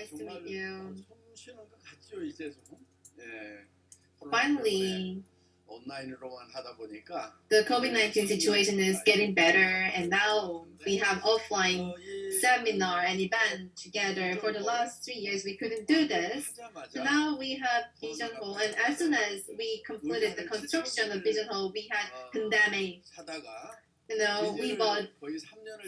Nice to meet you. 숨 쉬는 것 같죠, 이제 좀. 예. Finally, 온라인으로만 하다 보니까 the COVID-19 situation is getting better, and now we have offline seminar and event together. For the last 3 years, we couldn't do this. So now we have Vision Hall, and as soon as we completed the construction of Vision Hall, we had pandemic. 사다가 We bought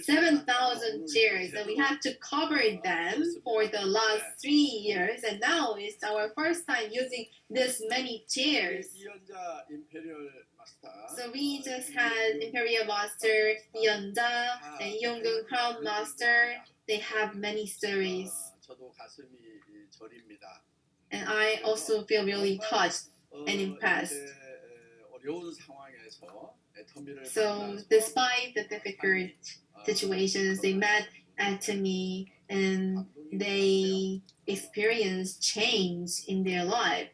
7,000 chairs, and we had to cover them for the last 3 years, and now it's our first time using this many chairs. 이연자 임페리얼 마스터. So we just had Imperial Master, Yeonja, and Yonggung Crown Master. They have many stories. 저도 가슴이 저립니다. And I also feel really touched and impressed. 어려운 상황에서 So despite the difficult situations, they met Atomy and they experienced change in their life.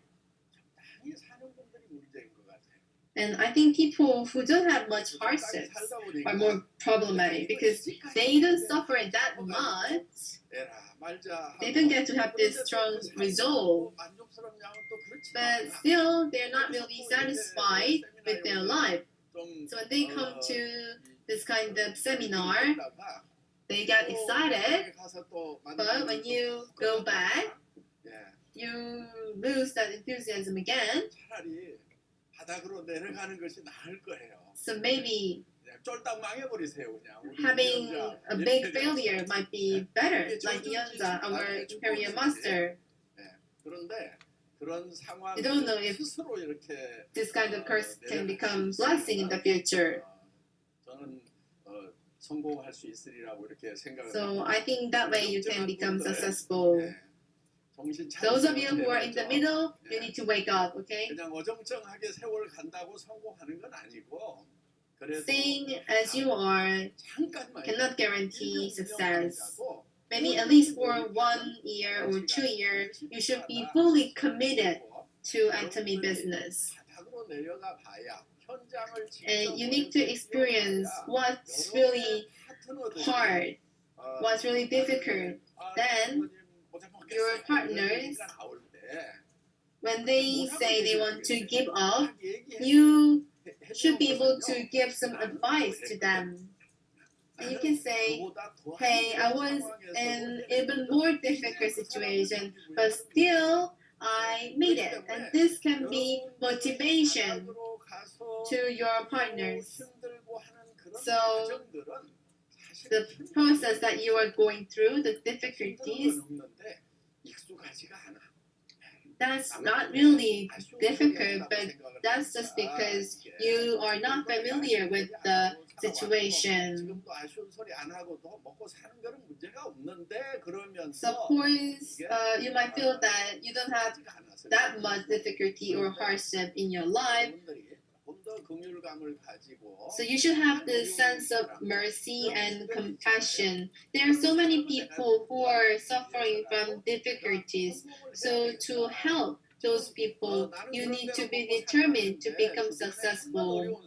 And I think people who don't have much hardships are more problematic because they don't suffer that much. They don't get to have this strong resolve. But still, they're not really satisfied with their life. So when they come to this kind of seminar, they get excited. But when you go back, you lose that enthusiasm again. So maybe having a big failure might be better, like Yeonja, our Imperial Master. You don't know if this kind of curse can become blessing in the future. So I think that way you can become successful. Those of you who are in the middle, you need to wake up, okay? Staying as you are cannot guarantee success. Maybe at least for 1 year or 2 years, you should be fully committed to Atomy business. And you need to experience what's really hard, what's really difficult. Then your partners, when they say they want to give up, you should be able to give some advice to them. And you can say, hey, I was in even more difficult situation, but still I made it. And this can be motivation to your partners. So the process that you are going through, the difficulties, that's not really difficult, but that's just because you are not familiar with the situation. So of course, you might feel that you don't have that much difficulty or hardship in your life. So you should have this sense of mercy and compassion. There are so many people who are suffering from difficulties. So to help those people, you need to be determined to become successful.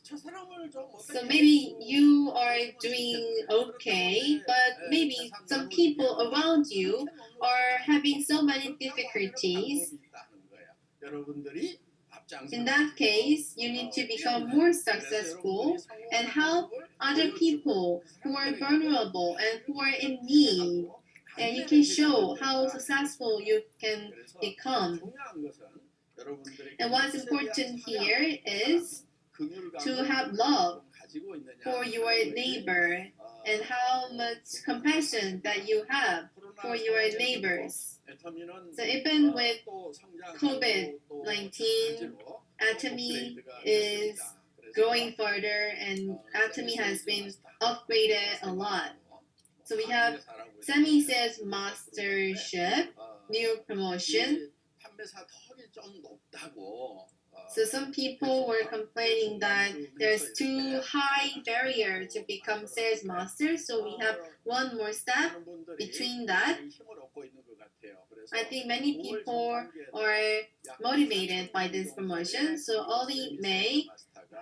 So maybe you are doing okay, but maybe some people around you are having so many difficulties. In that case, you need to become more successful and help other people who are vulnerable and who are in need. And you can show how successful you can become. And what's important here is to have love for your neighbor and how much compassion that you have for your neighbors. So even with COVID-19, Atomy is growing further and Atomy has been upgraded a lot. So we have semi-sales mastership, new promotion. So some people were complaining that there's too high barrier to become sales master. So we have one more step between that. I think many people are motivated by this promotion. So early May,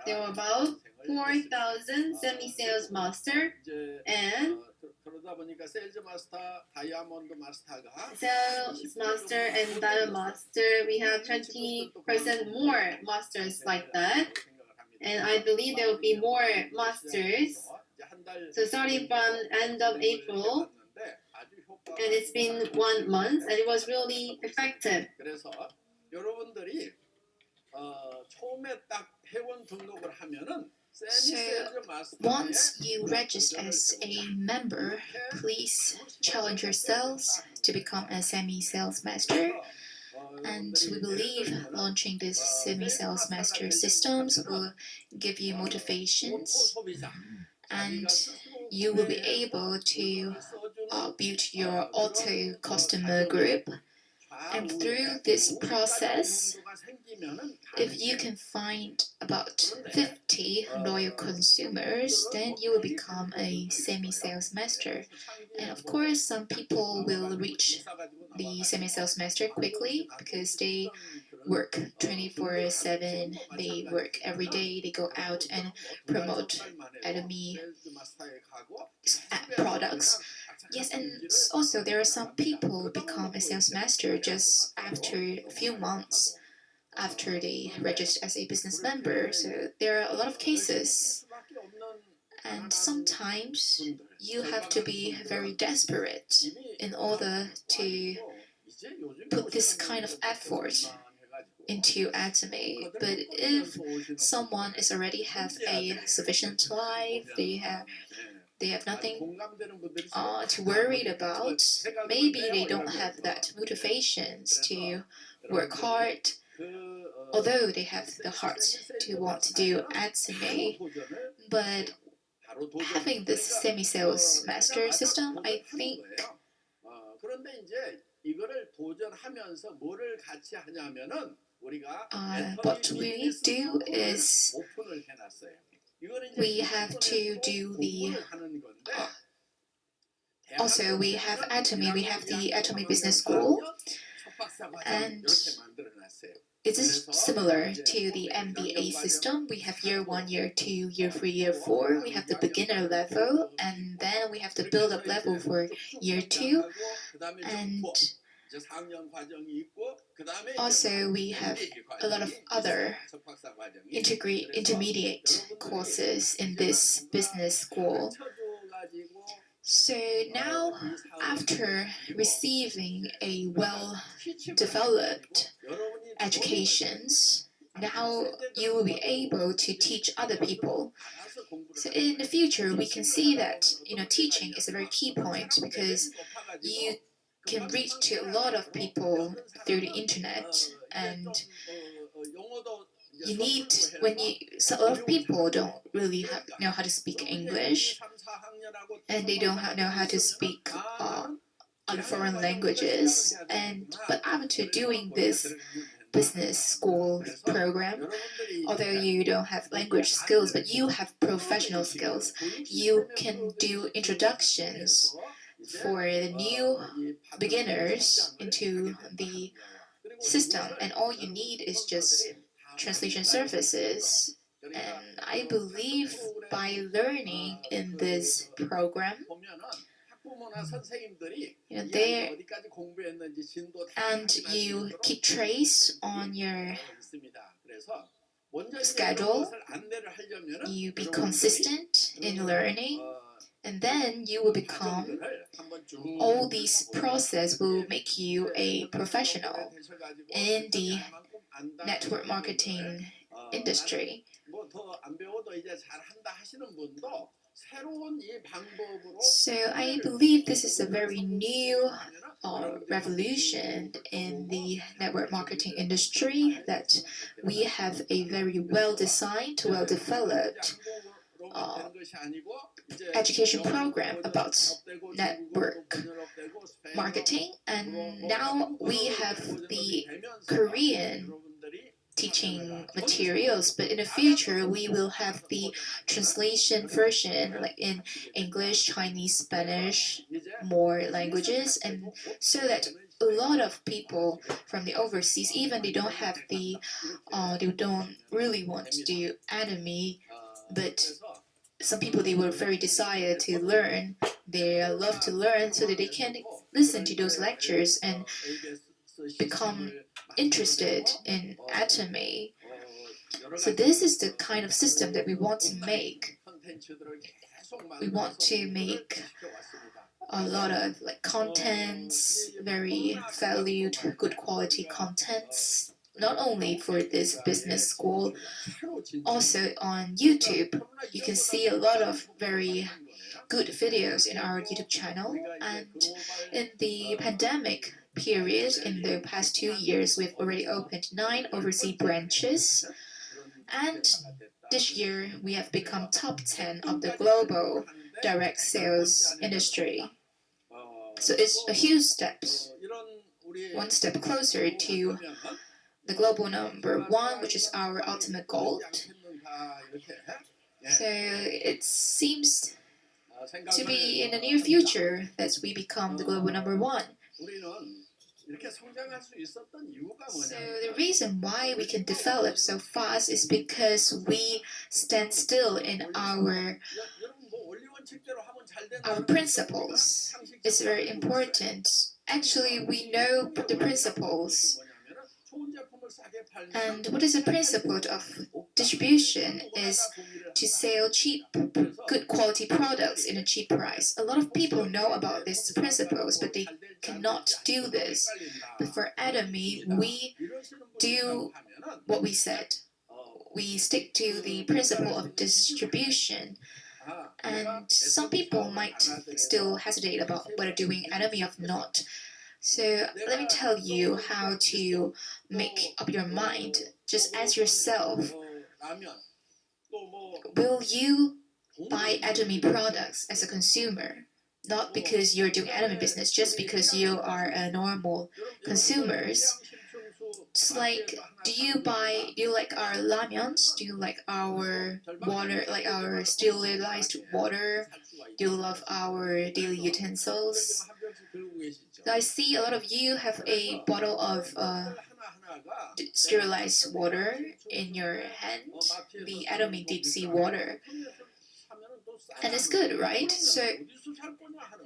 there were about 4,000 semi-sales master, and 그러다 보니까 세일즈 마스터, 다이아몬드 마스터가 Sales master and data master, we have 20% more masters like that. And I believe there will be more masters. So starting from end of April, and it's been 1 month, and it was really effective. 그래서 여러분들이 처음에 딱 회원 등록을 하면은 Once you register as a member, please challenge yourselves to become a semi-sales master. And we believe launching this semi-sales master systems will give you motivations, and you will be able to build your auto customer group. And through this process, if you can find about 50 loyal consumers, then you will become a semi-sales master. And of course, some people will reach the semi-sales master quickly because they work 24/7, they work every day, they go out and promote Atomy products. Yes, and also there are some people who become a sales master just after a few months after they register as a business member. So there are a lot of cases, and sometimes you have to be very desperate in order to put this kind of effort into Atomy. But if someone is already have a sufficient life, they have nothing to worry about, maybe they don't have that motivations to work hard, although they have the heart to want to do Atomy. But having this semi-sales master system, I think 그런데 이제 이거를 도전하면서 뭐를 같이 하냐면은 우리가 what we do is 오픈을 해놨어요. we have to do the also we have Atomy, we have the Atomy Business School, and it is similar to the MBA system. We have year 1, year 2, year 3, year 4. We have the beginner level, and then we have the build-up level for year 2, and also we have a lot of other intermediate courses in this business school. So now, after receiving a well-developed educations, now you will be able to teach other people. So in the future, we can see that teaching is a very key point, because you can reach to a lot of people through the internet, and you need so a lot of people don't really know how to speak English, and they don't know how to speak other foreign languages. But after doing this business school program, although you don't have language skills, but you have professional skills, you can do introductions for the new beginners into the system, and all you need is just translation services. And I believe by learning in this program, and you keep trace on your schedule, you be consistent in learning, and then you will become, all these process will make you a professional in the network marketing industry. So I believe this is a very new revolution in the network marketing industry, that we have a very well-designed, well-developed education program about network marketing, and now we have the Korean teaching materials, but in the future we will have the translation version, like in English, Chinese, Spanish, more languages, and so that a lot of people from the overseas, even they don't have they don't really want to do Atomy, but some people, they were very desire to learn. They love to learn so that they can listen to those lectures and become interested in Atomy. So this is the kind of system that we want to make. We want to make a lot of contents, very valued, good quality contents, not only for this business school, also on YouTube. You can see a lot of very good videos in our YouTube channel. And in the pandemic period, in the past 2 years, we've already opened 9 overseas branches. And this year, we have become top 10 of the global direct sales industry. So it's a huge step, one step closer to the global number 1, which is our ultimate goal. So it seems to be in the near future that we become the global number 1. So the reason why we can develop so fast is because we stand still in our principles. It's very important. Actually, we know the principles. And what is the principle of distribution is to sell cheap, good quality products in a cheap price. A lot of people know about these principles, but they cannot do this. But for Atomy, we do what we said. We stick to the principle of distribution. And some people might still hesitate about whether doing Atomy or not. So let me tell you how to make up your mind. Just ask yourself, will you buy Atomy products as a consumer? Not because you're doing Atomy business, just because you are a normal consumers. Just like, do you like our ramyuns? Do you like our water, like our sterilized water? Do you love our daily utensils? So I see a lot of you have a bottle of sterilized water in your hand, the Atomy deep sea water. And it's good, right? So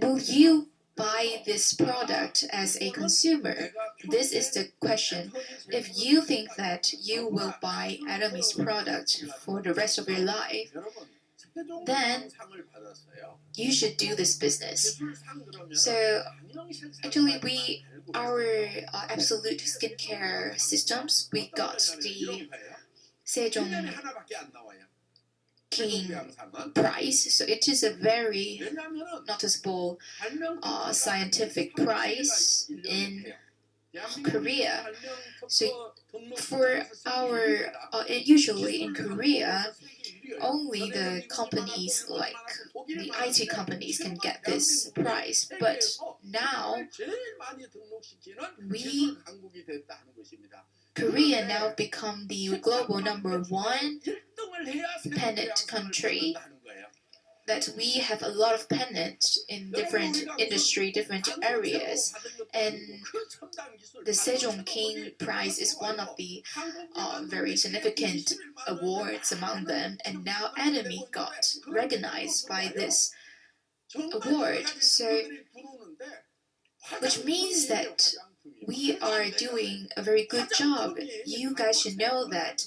will you buy this product as a consumer? This is the question. If you think that you will buy Atomy's product for the rest of your life, then you should do this business. So actually, our absolute skincare systems, we got the Sejong King prize. So it is a very noticeable scientific prize in Korea. So for our, usually in Korea, only the companies like the IT companies can get this prize. But now, Korea now become the global number 1 pennant country. That we have a lot of pennants in different industry, different areas, and the Sejong King Prize is one of the very significant awards among them. And now Atomy got recognized by this award. So, which means that we are doing a very good job. You guys should know that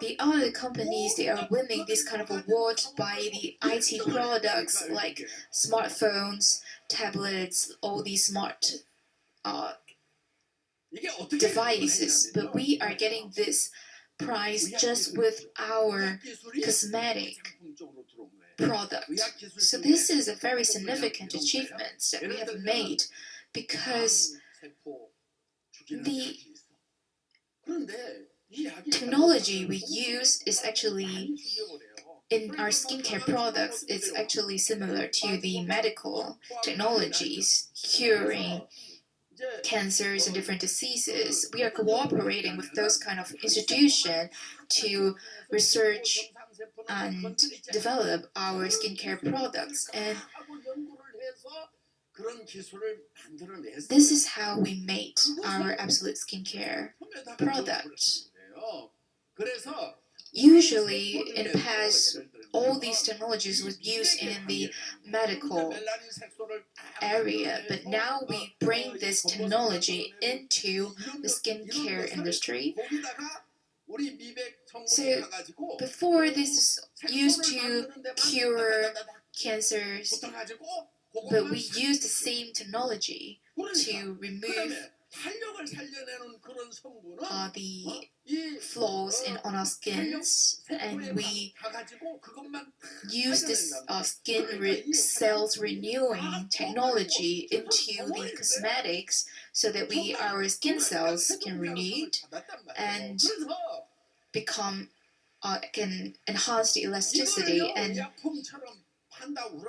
the other companies, they are winning this kind of award by the IT products like smartphones, tablets, all these smart devices. But we are getting this prize just with our cosmetic product. So this is a very significant achievement that we have made because the technology we use is actually, in our skincare products, it's actually similar to the medical technologies, curing cancers and different diseases. We are cooperating with those kind of institutions to research and develop our skincare products. And this is how we made our absolute skincare product. Usually, in the past, all these technologies was used in the medical area, but now we bring this technology into the skincare industry. So before this is used to cure cancers, but we use the same technology to remove the flaws on our skins, and we use this cells renewing technology into the cosmetics so that our skin cells can renew and become can enhance the elasticity, and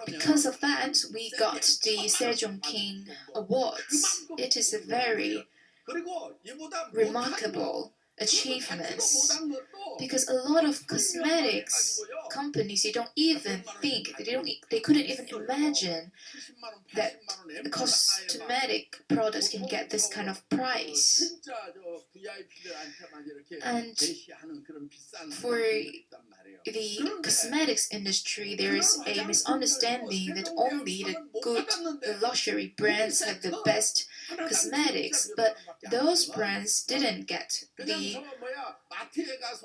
because of that we got the Sejong King Awards. It is a very remarkable achievements, because a lot of cosmetics companies, they don't even think, they couldn't even imagine that the cosmetic products can get this kind of price. And for the cosmetics industry, there is a misunderstanding that only the luxury brands have the best cosmetics, but those brands didn't get the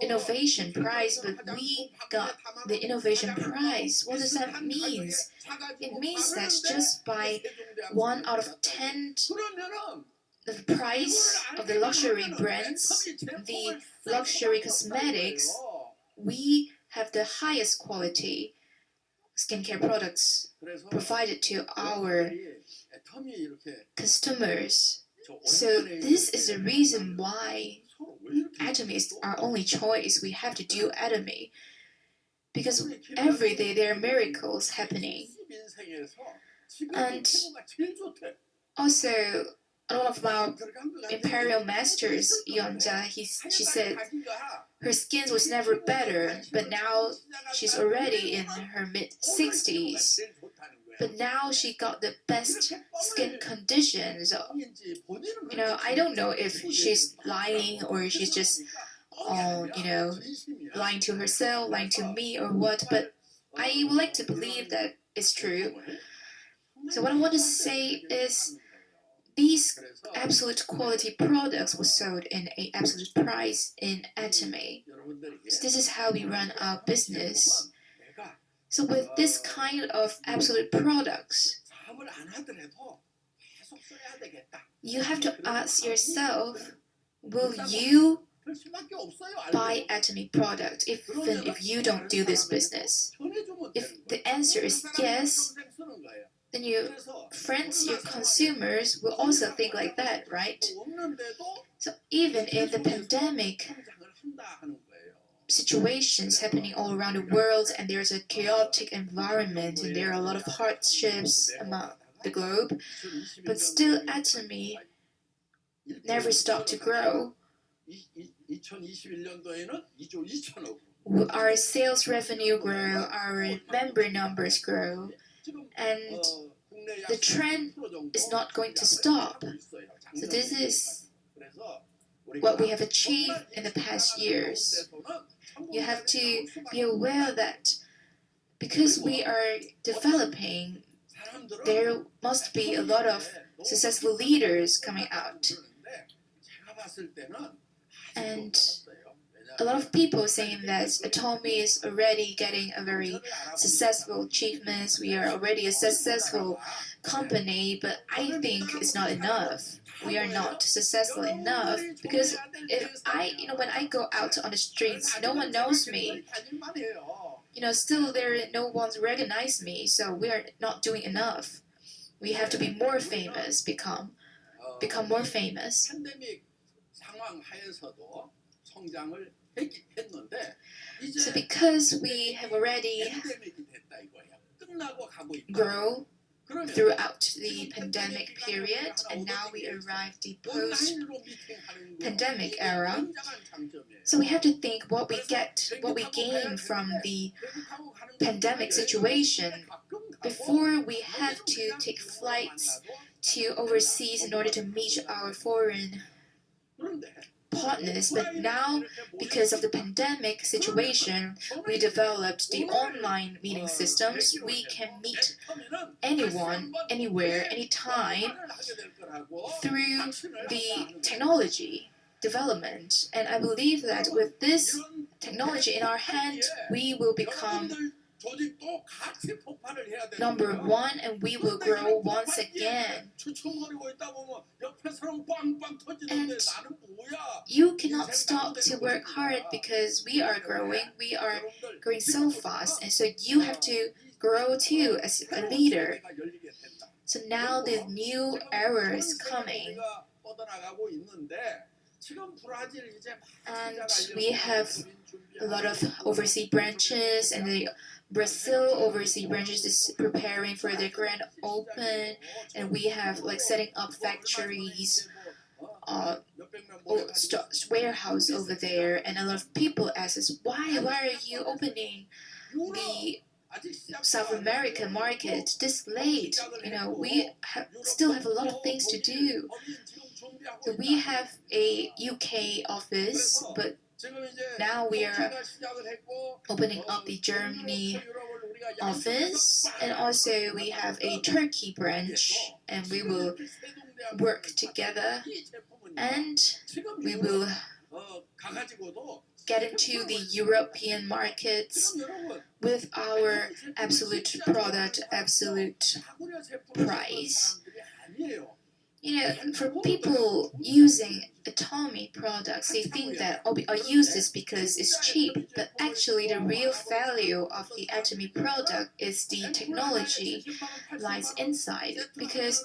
innovation prize, but we got the innovation prize. What does that mean? It means that just by 1 out of 10 the price of the luxury brands, the luxury cosmetics, we have the highest quality skincare products provided to our customers. So this is the reason why Atomy is our only choice. We have to do Atomy, because every day there are miracles happening. And also, one of our imperial masters, Yeonja, she said her skin was never better, but now she's already in her mid-60s. But now she got the best skin conditions. I don't know if she's lying or she's just, lying to herself, lying to me or what, but I would like to believe that it's true. So what I want to say is, these absolute quality products were sold in an absolute price in Atomy. So this is how we run our business. So with this kind of absolute products, you have to ask yourself, will you buy Atomy product even if you don't do this business? If the answer is yes, then your friends, your consumers will also think like that, right? So even in the pandemic situations happening all around the world, and there's a chaotic environment, and there are a lot of hardships among the globe, but still Atomy never stopped to grow. Our sales revenue grow, our member numbers grow, and the trend is not going to stop. So this is what we have achieved in the past years. You have to be aware that because we are developing, there must be a lot of successful leaders coming out. And a lot of people saying that Atomy is already getting a very successful achievements. We are already a successful company, but I think it's not enough. We are not successful enough, because when I go out on the streets, no one knows me. Still no one's recognize me. So we are not doing enough. We have to be more famous, become more famous. So because we have already grown throughout the pandemic period, and now we arrive the post-pandemic era, so we have to think what we gain from the pandemic situation. Before, we have to take flights to overseas in order to meet our foreign partners, but now, because of the pandemic situation, we developed the online meeting systems. We can meet anyone, anywhere, anytime through the technology development. And I believe that with this technology in our hand, we will become number one and we will grow once again. And you cannot stop to work hard because we are growing so fast, and so you have to grow too as a leader. So now the new era is coming, and we have a lot of overseas branches, and the Brazil overseas branches is preparing for their grand open, and we have like setting up factories, warehouse over there, and a lot of people ask us, why are you opening the South American market this late? We still have a lot of things to do. So we have a UK office, but now we are opening up the Germany office, and also we have a Turkey branch, and we will work together, and we will get into the European markets with our absolute product, absolute price. For people using Atomy products, they think that, I use this because it's cheap, but actually the real value of the Atomy product is the technology lies inside, because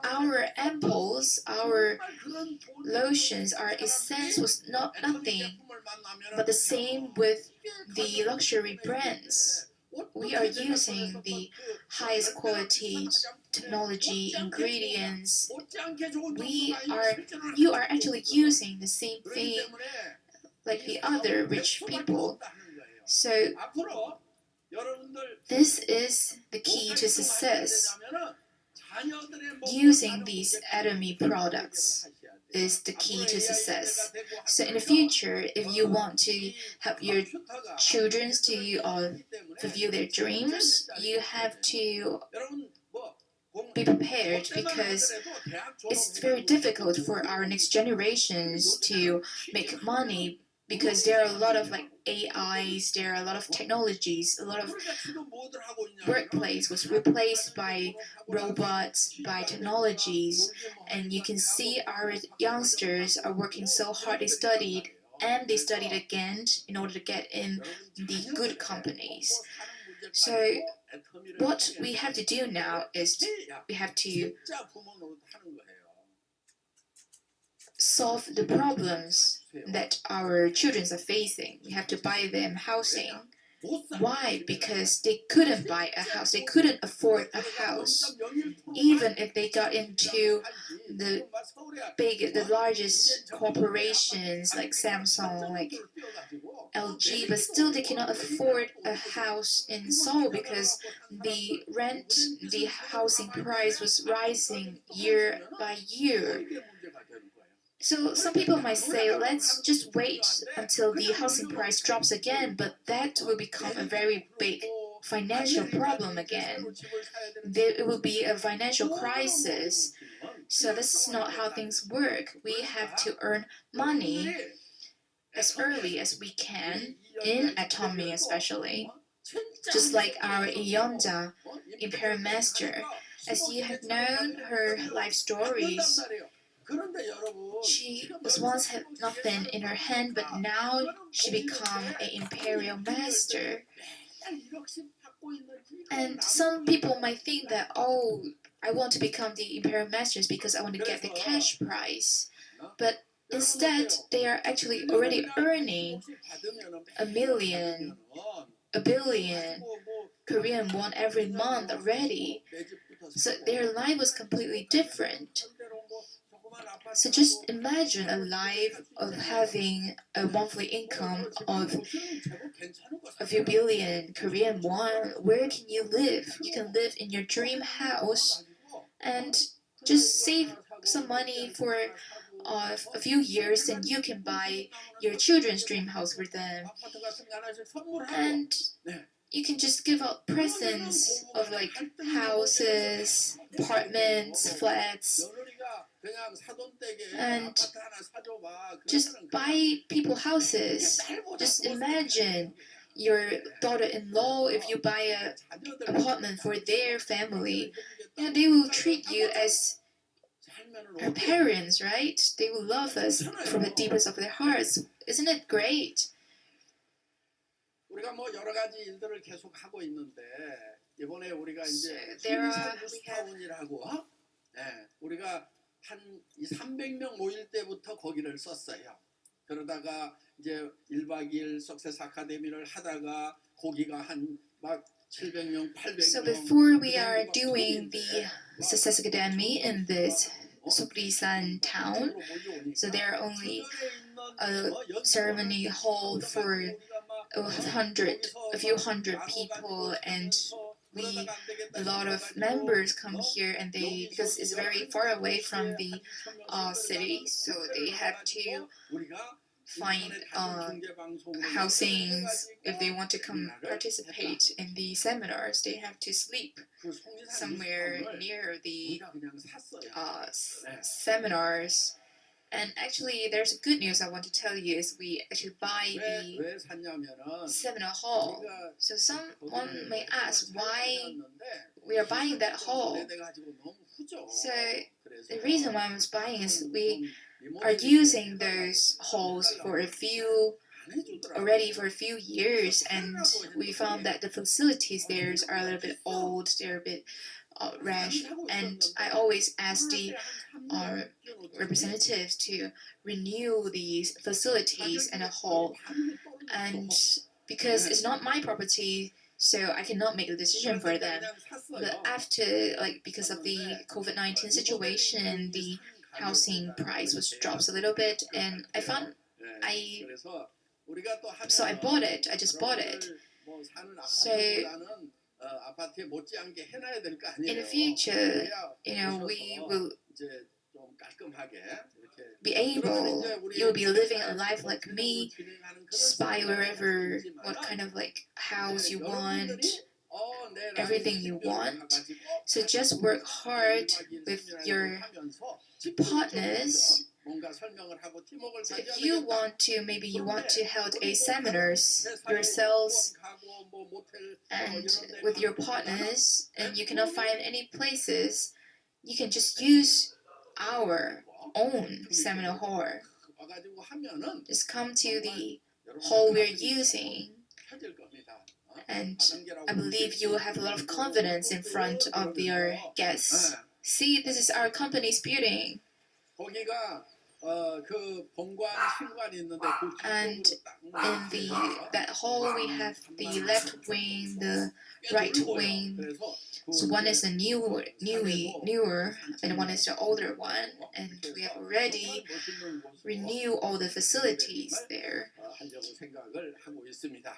our ampoules, our lotions, our essence was nothing but the same with the luxury brands. We are using the highest quality technology ingredients. You are actually using the same thing like the other rich people. So this is the key to success. Using these Atomy products is the key to success. So in the future, if you want to help your children to fulfill their dreams, you have to be prepared, because it's very difficult for our next generations to make money, because there are a lot of AIs, there are a lot of technologies, a lot of workplace was replaced by robots, by technologies, and you can see our youngsters are working so hard. They studied and they studied again in order to get in the good companies. So what we have to do now is we have to solve the problems that our children are facing. We have to buy them housing. Why? Because they couldn't buy a house. They couldn't afford a house. Even if they got into the largest corporations like Samsung, like LG, but still they cannot afford a house in Seoul because the housing price was rising year by year. So some people might say, let's just wait until the housing price drops again, but that will become a very big financial problem again. It will be a financial crisis. So this is not how things work. We have to earn money as early as we can, in Atomy especially. Just like our Iyonja, Imperial Master. As you have known her life stories, she was once had nothing in her hand, but now she become an imperial master. And some people might think that, I want to become the imperial masters because I want to get the cash prize. But instead, they are actually already earning 1 million, 1 billion Korean won every month already. So their life was completely different. So just imagine a life of having a monthly income of a few billion Korean won. Where can you live? You can live in your dream house and just save some money for a few years, and you can buy your children's dream house for them. And you can just give out presents of like houses, apartments, flats, and just buy people houses. Just imagine your daughter-in-law, if you buy a apartment for their family, they will treat you as our parents, right? They will love us from the deepest of their hearts. Isn't it great? 우리가 뭐 여러 가지 일들을 계속 하고 있는데 이번에 우리가 이제 we have 사원이라고 우리가 한 300명 모일 때부터 거기를 썼어요. 그러다가 이제 1박 2일 석세스 아카데미를 하다가 거기가 한 막 700명, 800명. So before we are doing the Success Academy in this Sokrisan town, so there are only a ceremony hall for a few hundred people, and a lot of members come here, and because it's very far away from the city, so they have to find housings. If they want to come participate in the seminars, they have to sleep somewhere near the seminars. And actually, there's a good news I want to tell you is we actually buy the seminar hall. So someone may ask why we are buying that hall. So the reason why I was buying is we are using those halls for a few years, and we found that the facilities there are a little bit old, they're a bit rash, and I always ask the representatives to renew these facilities and a hall, and because it's not my property, so I cannot make a decision for them. But after, because of the COVID-19 situation, the housing price was dropped a little bit, and I bought it. I just bought it. So in the future, we will you'll be living a life like me, just buy what kind of house you want, everything you want. So just work hard with your partners. So if you want to hold a seminars yourselves and with your partners, and you cannot find any places, you can just use our own seminar hall. Just come to the hall we're using, and I believe you will have a lot of confidence in front of your guests. See, this is our company's building. And in that hall we have the left wing, the right wing. So one is the newer, and one is the older one. And we have already renewed all the facilities there.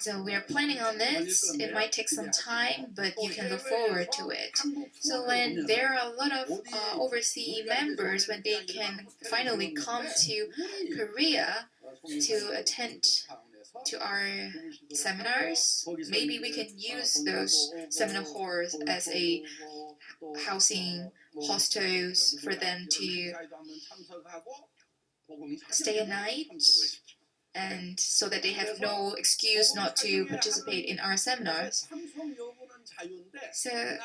So we are planning on this. It might take some time, but you can look forward to it. So when there are a lot of overseas members, when they can finally come to Korea to attend to our seminars, maybe we can use those seminar halls as a housing hostels for them to stay a night, and so that they have no excuse not to participate in our seminars. So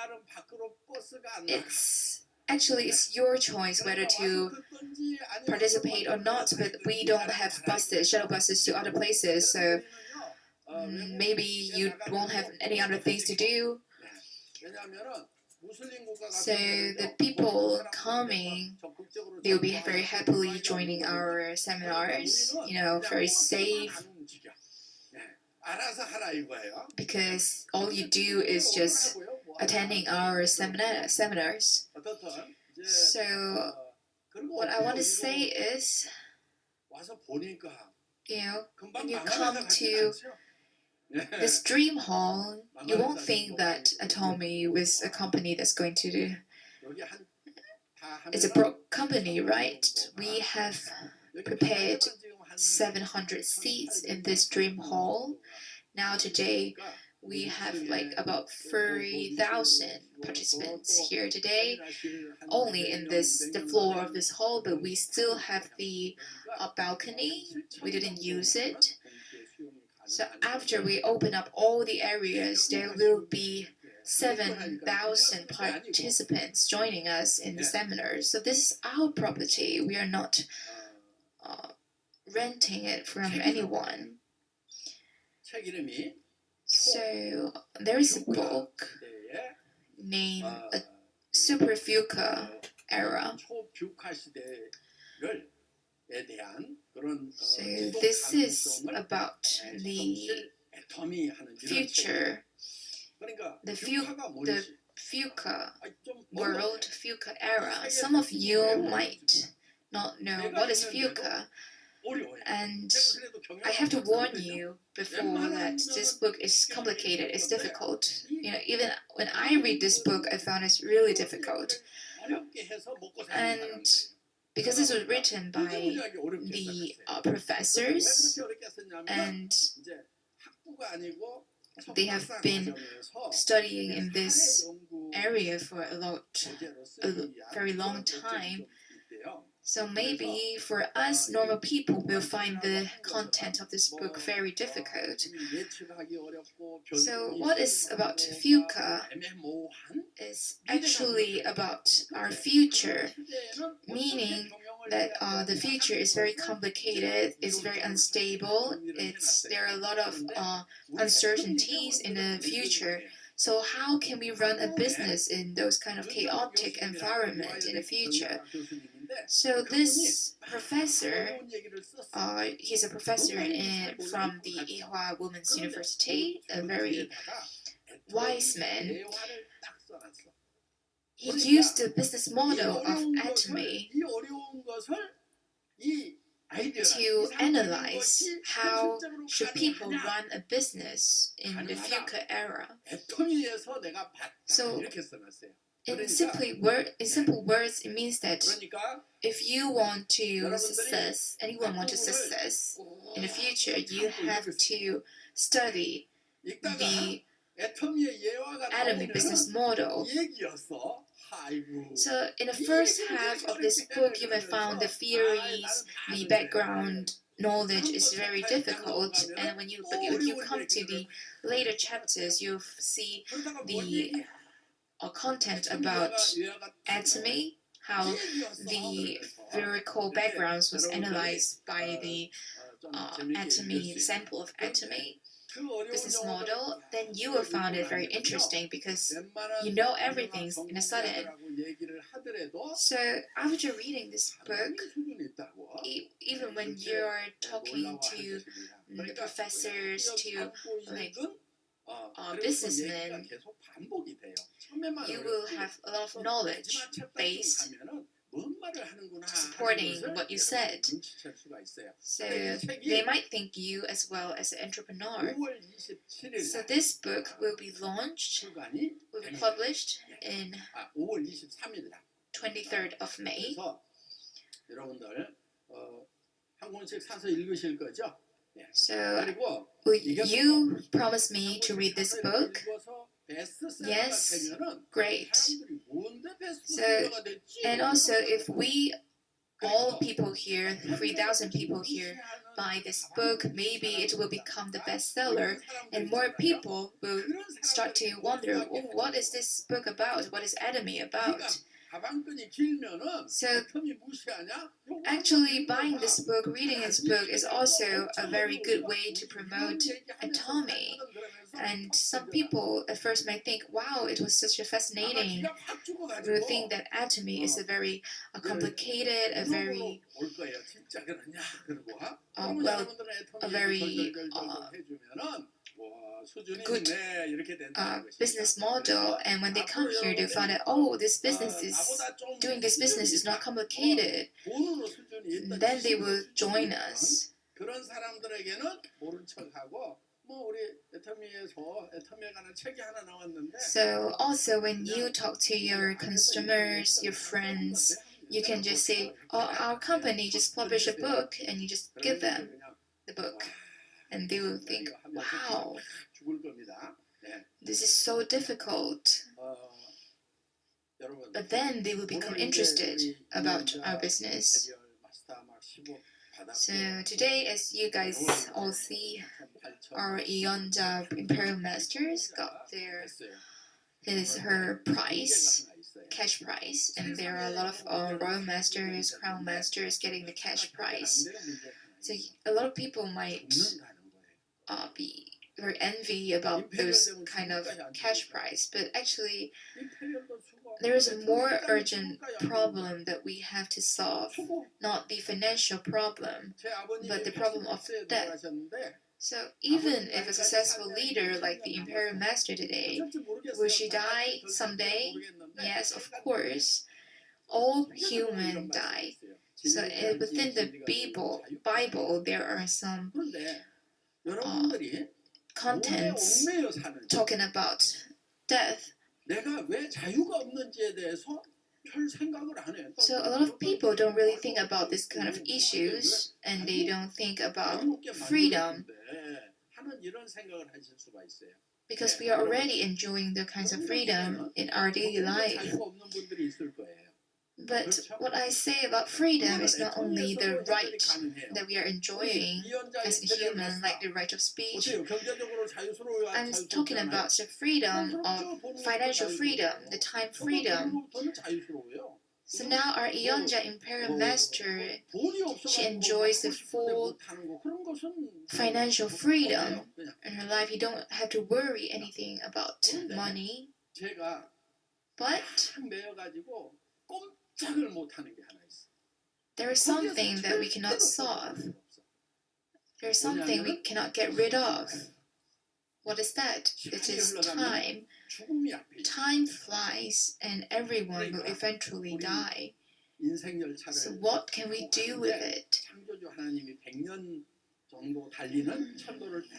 it's your choice whether to participate or not, but we don't have shuttle buses to other places, so maybe you won't have any other things to do. So the people coming, they will be very happily joining our seminars, very safe, because all you do is just attending our seminars. So what I want to say is, when you come to this dream hall, you won't think that Atomy is a company that's going to it's a broke company, right? We have prepared 700 seats in this dream hall. Now today we have like about 30,000 participants here today, only in the floor of this hall, but we still have the balcony. We didn't use it. So after we open up all the areas, there will be 7,000 participants joining us in the seminar. So this is our property. We are not renting it from anyone. So there is a book named Super Fuca Era. So this is about the future, the Fuca world, Fuca era. Some of you might not know what is Fuca, and I have to warn you before that this book is complicated, it's difficult. You know, even when I read this book, I found it really difficult. And because this was written by the professors, and they have been studying in this area for a very long time. So maybe for us normal people will find the content of this book very difficult. So what is about Fuca is actually about our future, meaning that the future is very complicated, it's very unstable, there are a lot of uncertainties in the future. So how can we run a business in those kind of chaotic environment in the future? So this professor, he's a professor from the Ewha Women's University, a very wise man. He used the business model of Atomy to analyze how should people run a business in the Fuca era. So in simple words, it means that if you want to success, anyone want to success in the future, you have to study the Atomy business model. So in the first half of this book, you may find the theories, the background knowledge is very difficult, and when you come to the later chapters, you'll see the content about Atomy, how the theoretical backgrounds was analyzed by the Atomy, the sample of Atomy business model, then you will find it very interesting because you know everything in a sudden. So after reading this book, even when you're talking to the professors, to like businessmen, you will have a lot of knowledge based supporting what you said. So they might think you as well as an entrepreneur. So this book will be launched, will be published in 23rd of May. So you promised me to read this book. Yes, great. So, and also if all people here, 3,000 people here, buy this book, maybe it will become the bestseller, and more people will start to wonder, oh, what is this book about? What is Atomy about? So actually buying this book, reading this book is also a very good way to promote Atomy. And some people at first might think, wow, it was such a fascinating. We think that Atomy is a very complicated, a very good business model, and when they come here, they find out, oh, doing this business is not complicated. Then they will join us. 뭐 우리 애터미에 관한 책이 하나 나왔는데. So also when you talk to your customers, your friends, you can just say, "Oh, our company just published a book," and you just give them the book, and they will think, "Wow, 죽을 겁니다. 네. this is so difficult." 여러분. But then they will become interested about our business. So today, as you guys all see, our Ionja Imperial Masters got her prize, cash prize, and there are a lot of Royal Masters, Crown Masters getting the cash prize. So a lot of people might be very envy about those kind of cash prize, but actually there is a more urgent problem that we have to solve, not the financial problem, but the problem of death. So even if a successful leader like the Imperial Master today, will she die someday? Yes, of course. All humans die. So within the Bible, there are some contents talking about death. So a lot of people don't really think about this kind of issues, and they don't think about freedom, because we are already enjoying the kinds of freedom in our daily life. But what I say about freedom is not only the right that we are enjoying as a human, like the right of speech. I'm talking about the freedom of financial freedom, the time freedom. So now our Ionja Imperial Master, she enjoys the full financial freedom in her life. You don't have to worry anything about money. But there is something that we cannot solve. There is something we cannot get rid of. What is that? It is time. Time flies and everyone will eventually die. So what can we do with it?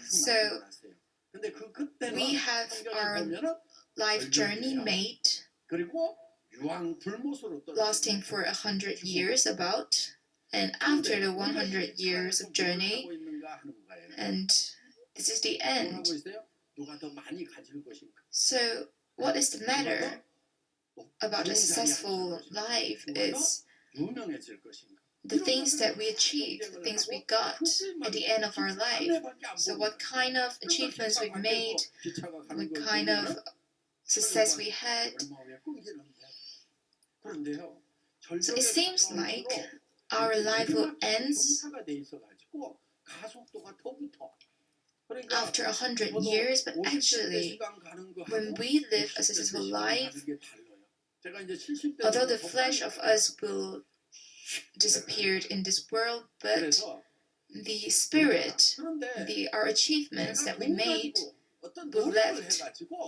So we have our life journey made, lasting for 100 years about, and after the 100 years of journey, and this is the end. So what is the matter about a successful life is the things that we achieved, the things we got at the end of our life. So what kind of achievements we've made, what kind of success we had. So it seems like our life will end after 100 years, but actually, when we live a successful life, although the flesh of us will disappear in this world, but the spirit, our achievements that we made will left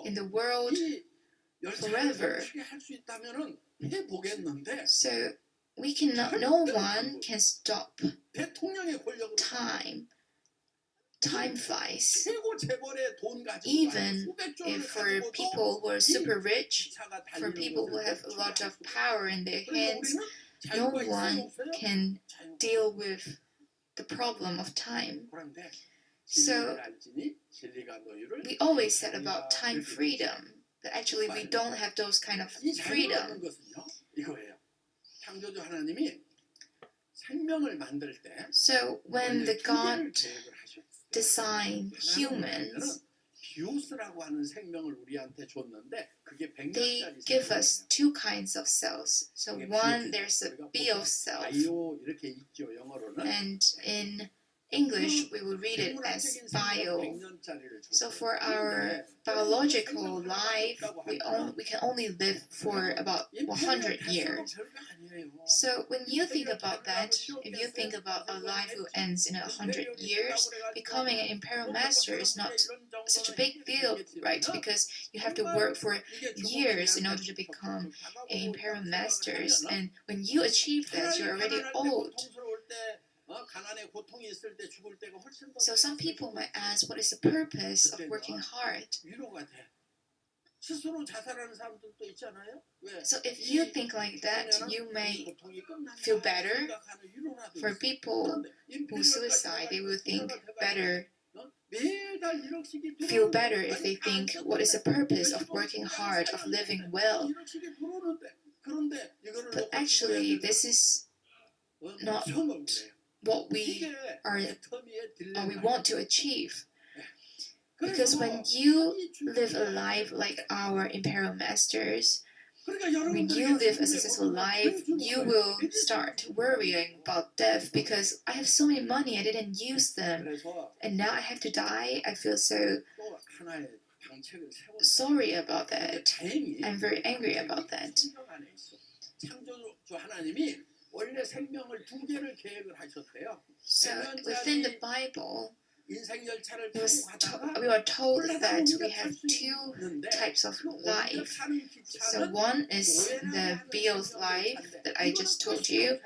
in the world forever. So we cannot, no one can stop time. Time flies. Even if for people who are super rich, for people who have a lot of power in their hands, no one can deal with the problem of time. So we always said about time freedom, but actually we don't have those kind of freedom. So when the God designed humans, they give us two kinds of cells. So one, there's a bio self, and in English, we will read it as bio. So for our biological life, we can only live for about 100 years. So when you think about that, if you think about a life who ends in 100 years, becoming an Imperial Master is not such a big deal, right? Because you have to work for years in order to become an Imperial Master. And when you achieve that, you're already old. 가난의 고통이 있을 때 죽을 때가 훨씬 더 So some people might ask, what is the purpose of working hard? 위로가 돼. 스스로 자살하는 사람들도 있잖아요. 왜? So if you think like that, you may feel better. For people who suicide, they will think better, feel better if they think, what is the purpose of working hard, of living well? But actually, this is not what we want to achieve. Because when you live a life like our imperial masters, when you live a successful life, you will start worrying about death because I have so many money, I didn't use them, and now I have to die. I feel so sorry about that. I'm very angry about that. 창조주 하나님이 원래 생명을 두 개를 계획을 하셨대요. So within the Bible, 인생 열차를 we are told that we have two types of life. So one is the Bill's life that I just told you,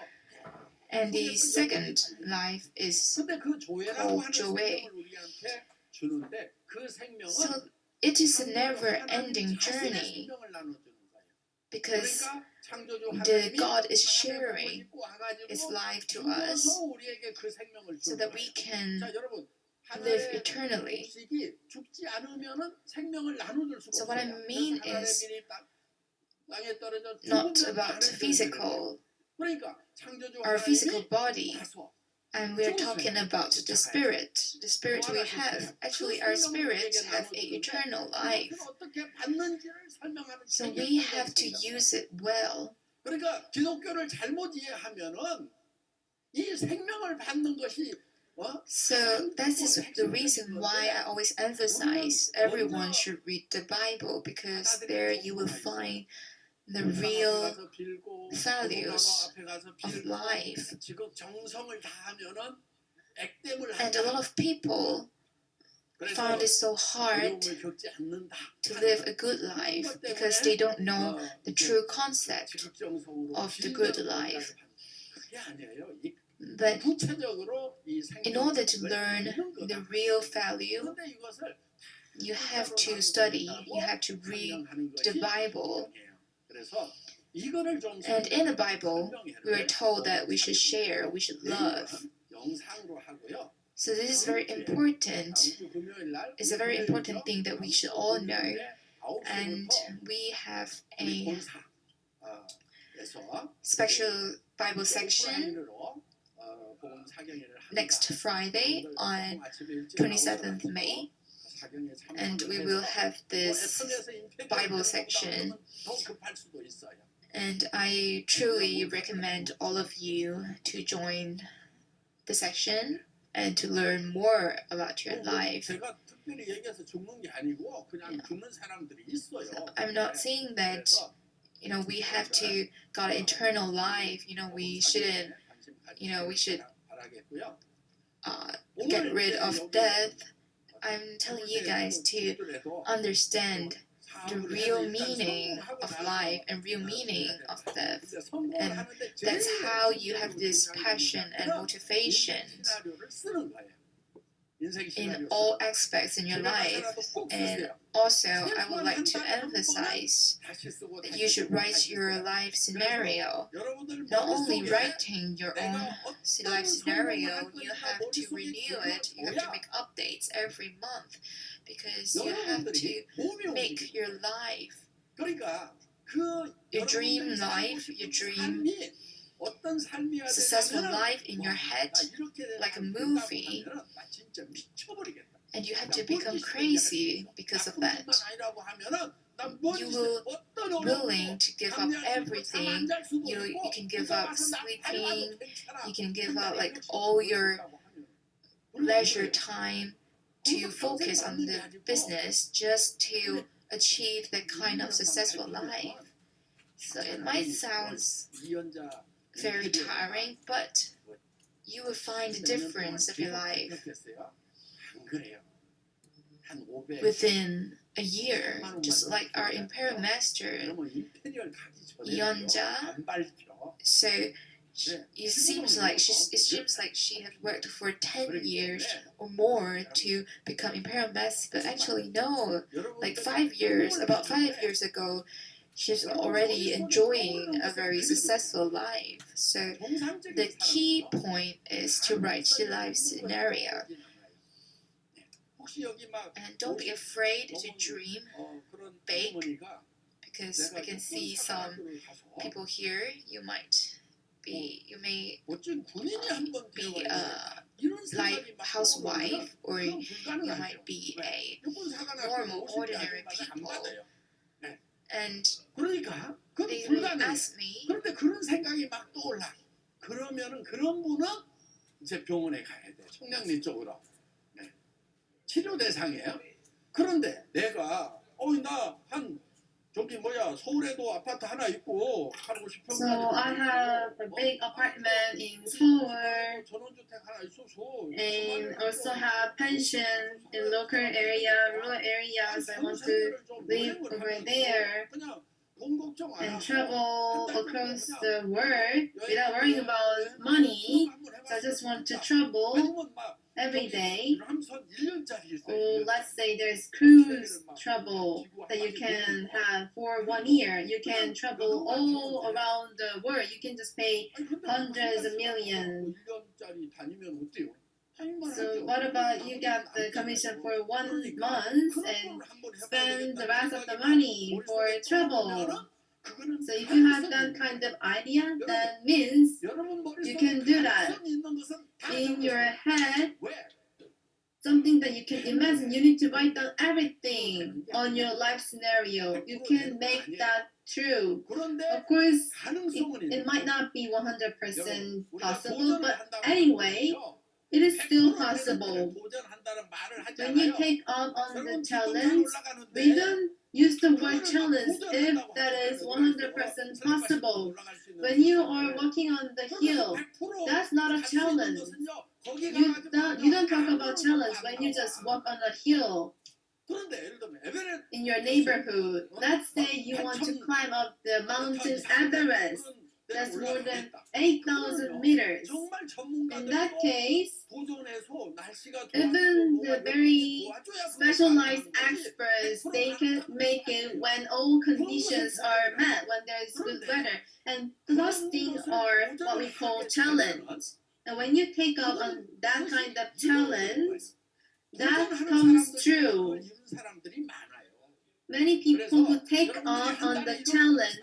and the second life is called Joy. So it is a never-ending journey because the God is sharing His life to us so that we can live eternally. So what I mean is not about physical, our physical body, and we're talking about the spirit we have. Actually, our spirits have an eternal life. So we have to use it well. 그러니까 기독교를 잘못 이해하면은 이 생명을 받는 것이 So that is the reason why I always emphasize everyone should read the Bible, because there you will find the real values of life. And a lot of people found it so hard to live a good life because they don't know the true concept of the good life. But in order to learn the real value, you have to study, you have to read the Bible. And in the Bible, we are told that we should share, we should love. So this is very important. It's a very important thing that we should all know. And we have a special Bible section next Friday on 27th May, and we will have this Bible section, and I truly recommend all of you to join the section and to learn more about your life. So I'm not saying that we have to got an eternal life, we shouldn't, we should get rid of death. I'm telling you guys to understand the real meaning of life and real meaning of death. And that's how you have this passion and motivation in all aspects in your life. And also, I would like to emphasize that you should write your life scenario. Not only writing your own life scenario, you have to renew it, you have to make updates every month, because you have to make your life, your dream life, your dream successful life in your head, like a movie, and you have to become crazy because of that. You will willing to give up everything. You can give up sleeping, you can give up like all your leisure time to focus on the business just to achieve that kind of successful life. So it might sound very tiring, but you will find the difference of your life within a year, just like our imperial master Yeonja. So it seems like she had worked for 10 years or more to become imperial master, but actually no, like 5 years, about 5 years ago, she's already enjoying a very successful life. So the key point is to write the life scenario. And don't be afraid to dream big, because I can see some people here, you may be a like housewife, or you might be a normal, ordinary people. And they will ask me, 그런데 그런 생각이 막 떠올라. 그러면은 그런 분은 이제 병원에 가야 돼. 청량리 쪽으로. 치료 대상이에요. 그런데 내가 나한 저기 서울에도 아파트 하나 있고 85평짜리. So I have a big apartment in Seoul 전원주택 하나 있어서 and also have pension in local area, rural areas. I want to live over there 그냥 돈 걱정 안 and 하고 travel across the world without worrying about money. So I just want to travel every day. Or let's say there's cruise travel that you can have for 1 year. You can travel all around the world. You can just pay hundreds of millions. So what about you got the commission for 1 month and spend the rest of the money for travel? So if you have that kind of idea, that means you can do that. In your head, something that you can imagine, you need to write down everything on your life scenario. You can make that true. Of course, it might not be 100% possible, but anyway, it is still possible. When you take up on the challenge, we don't use the word challenge if that is 100% possible. When you are walking on the hill, that's not a challenge. You don't talk about challenge when you just walk on a hill in your neighborhood. Let's say you want to climb up the mountain Everest. That's more than 8,000 meters. In that case, even the very specialized experts, they can make it when all conditions are met, when there's good weather. And those things are what we call challenge. And when you take up on that kind of challenge, that comes true. Many people who take on the challenge,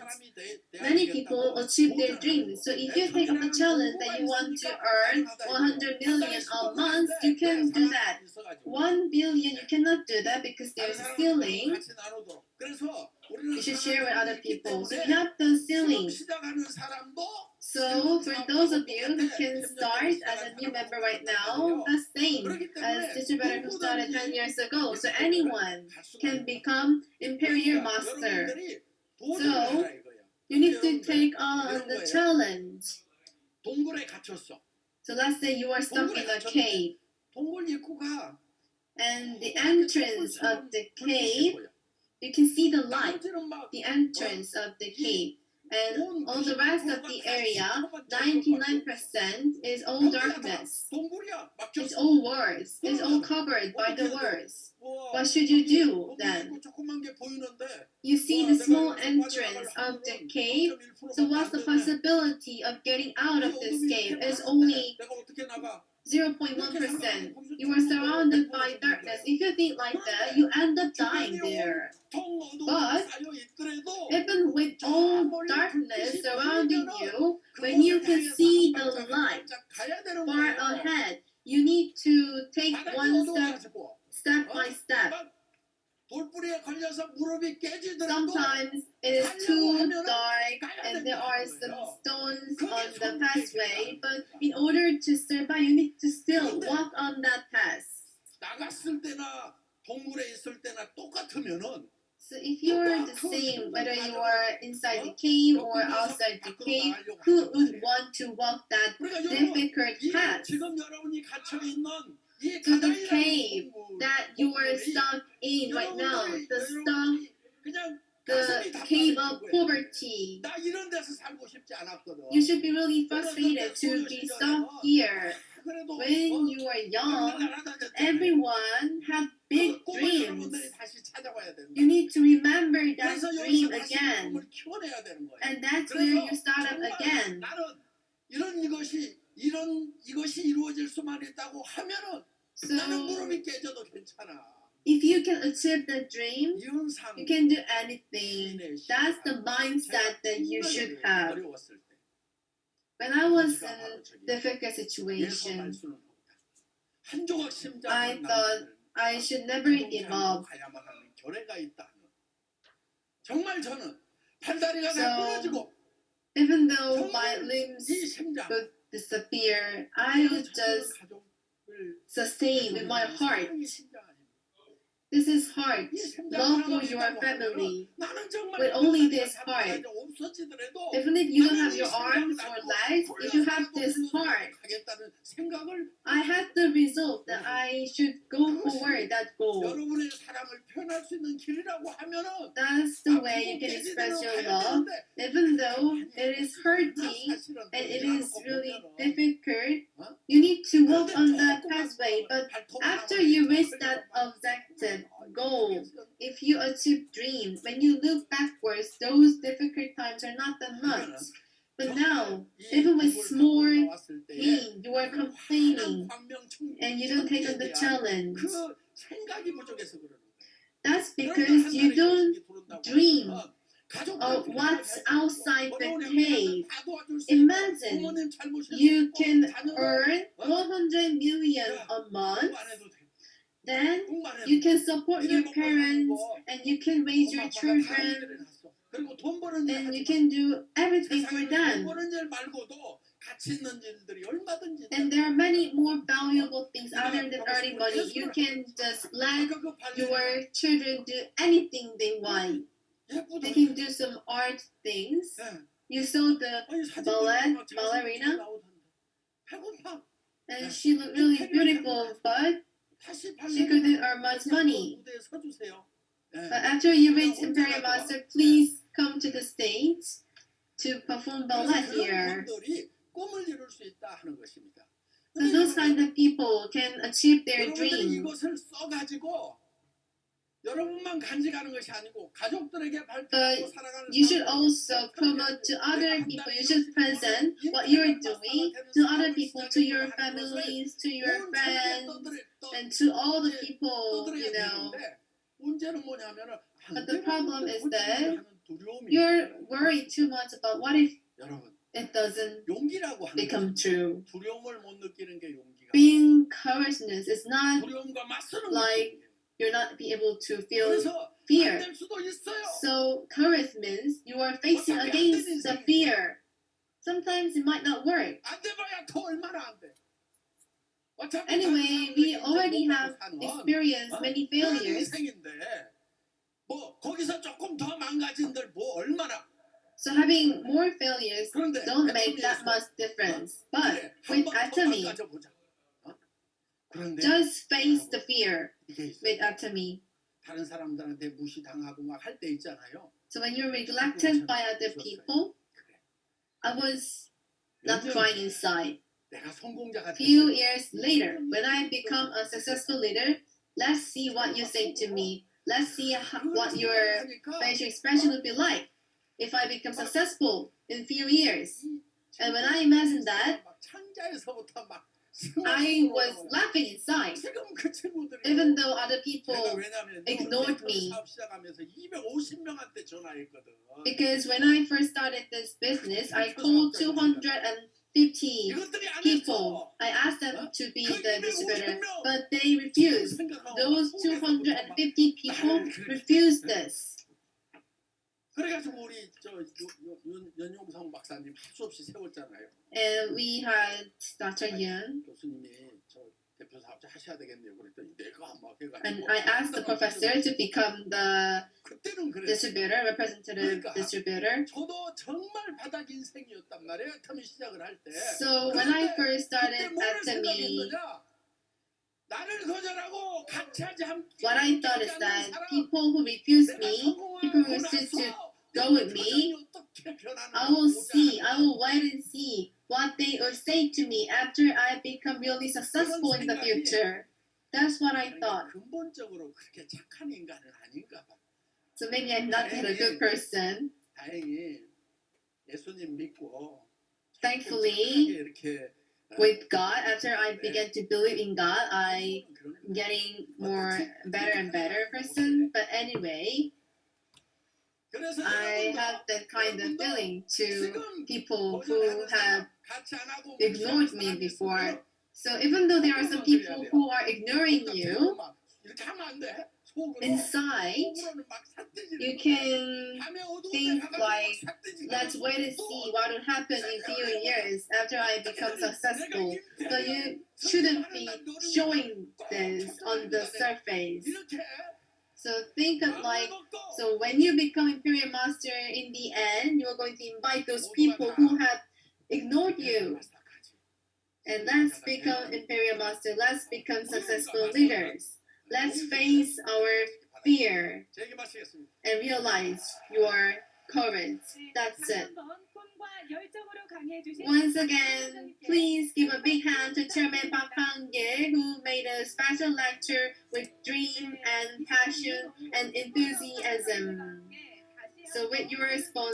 many people achieve their dreams. So if you take up the challenge that you want to earn 100 million a month, you can do that. 1 billion, you cannot do that because there's a ceiling. You should share with other people. So you have the ceiling. So for those of you who can start as a new member right now, the same as distributor who started 10 years ago. So anyone can become Imperial Master. So you need to take on the challenge. So let's say you are stuck in a cave. And the entrance of the cave, you can see the light, the entrance of the cave. And all the rest of the area, 99% is all darkness. It's all words. It's all covered by the words. What should you do then? You see the small entrance of the cave. So what's the possibility of getting out of this cave? It's only 0.1%. You are surrounded by darkness. If you think like that, you end up dying there. But even with all darkness surrounding you, when you can see the light far ahead, you need to take one step by step. Sometimes it is too dark and there are some stones on the pathway, but in order to survive, you need to still walk on that path. So if you are the same, whether you are inside the cave or outside the cave, who would want to walk that difficult path? To the cave that you are stuck in right now, the stuff the cave of poverty. 나 이런 데서 살고 싶지 않았거든. You should be really frustrated to be stuck here. 그래도 When you are young, everyone had big dreams. 다시 찾아와야 된다. You need to remember that 그래서 dream 여기서 다시 again. 꿈을 키워내야 되는 거예요. And that's where you start up 정말 again. 나는 이것이 이루어질 수만 있다고 하면은 나는 So, 무릎이 깨져도 괜찮아. if you can achieve the dream, 이윤상 you can do anything. That's the mindset that you should have. 어려웠을 때 When I was in difficult situation, 한 조각 심장 I thought I should never give up. 가야만 하는 결례가 있다. 정말 저는 팔다리가 So, 다 부러지고 Even though my limbs 이 심장 would disappear, I would just sustain with my heart. This is heart, love for your family. With only this heart, even if you don't have your arms or legs, if you have this heart, I had the resolve that I should go forward that goal. 여러분의 사랑을 표현할 수 있는 길이라고 하면은 That's the way you can express your love, even though it is hurting and it is really difficult. You need to walk on that pathway, but after you reach that objective goal, if you achieve dreams, when you look backwards, those difficult times are not that much. But now, even with small pain, you are complaining and you don't take on the challenge. 그 생각이 부족해서 그러는 거예요. That's because you don't dream of what's outside the cave. Imagine you can earn 100 million a month. Then you can support your parents and you can raise your children and you can do everything for them. And there are many more valuable things other than earning money. You can just let your children do anything they want. They can do some art things. You saw the ballerina and she looked really beautiful, but she couldn't earn much money. But after you reach Imperial Master, please come to the stage to perform ballet here. So those kind of people can achieve their dream. 이것을 써가지고 여러분만 간직하는 것이 아니고 가족들에게 But 발표하고 살아가는 you should also promote to other people. You should present what you're doing to other people, to your families, to your friends, and to all the people, you know. 문제는 뭐냐면은 But the problem is that you're worried too much about what if 여러분 it doesn't 용기라고 하는 become true. 두려움을 못 느끼는 게 용기가. Being courageous is not 두려움과 맞서는 like you're not be able to feel 그래서 fear. 안 될 수도 있어요. So courage means you are facing against the fear. Sometimes it might not work. 안 돼봐야 더 얼마나 안 돼. Anyway, we already have experienced many failures. 뭐 거기서 조금 더 망가진들 뭐 얼마나. So having more failures don't make that much difference. But with Atomy, just face the fear with Atomy. 다른 사람들한테 무시당하고 막 할 때 있잖아요. So when you're neglected by other people, I was not crying inside. 내가 성공자가 Few years later, when I become a successful leader, let's see what you say to me. Let's see what your facial expression will be like if I become successful in few years. And when I imagined that, 창자에서부터 막 I was laughing inside, 지금 그 친구들이 even though other people 왜냐면 ignored me. 사업 시작하면서 250명한테 전화했거든. Because when I first started this business, I called 250 people. I asked them to be the distributor, but they refused. Those 250 people refused this. 그래가지고 우리 연용성 박사님 수없이 세웠잖아요. And we had Dr. Yun. 교수님이 저 대표 사업자 하셔야 되겠네요. 그랬더니 내가 막 해가지고. And I asked the professor to become the 그때는 그랬어요. distributor, representative distributor. 저도 정말 바닥 인생이었단 말이에요. Atomy 시작을 할 때. So when I first started Atomy, 나를 거절하고 같이 하지 함께 What I thought is that people who refuse me, people who refuse to go with me, I will wait and see what they will say to me after I become really successful in the future. That's what I thought. 근본적으로 그렇게 착한 인간은 아닌가 봐. So maybe I'm not that a good person. 다행히 예수님 믿고 Thankfully, 이렇게 with God, after I began to believe in God, I'm getting more better and better person. But anyway, I have that kind of feeling to people who have ignored me before. So even though there are some people who are ignoring you, inside you can think like, let's wait and see what will happen in few years after I become successful. So you shouldn't be showing this on the surface. So think of like, so when you become Imperial Master, in the end, you are going to invite those people who have ignored you. And let's become Imperial Master. Let's become successful leaders. Let's face our fear and realize your courage. That's it. Once again, please give a big hand to Chairman Park Han-gil, who made a special lecture with dream and passion and enthusiasm. So with your sponsor,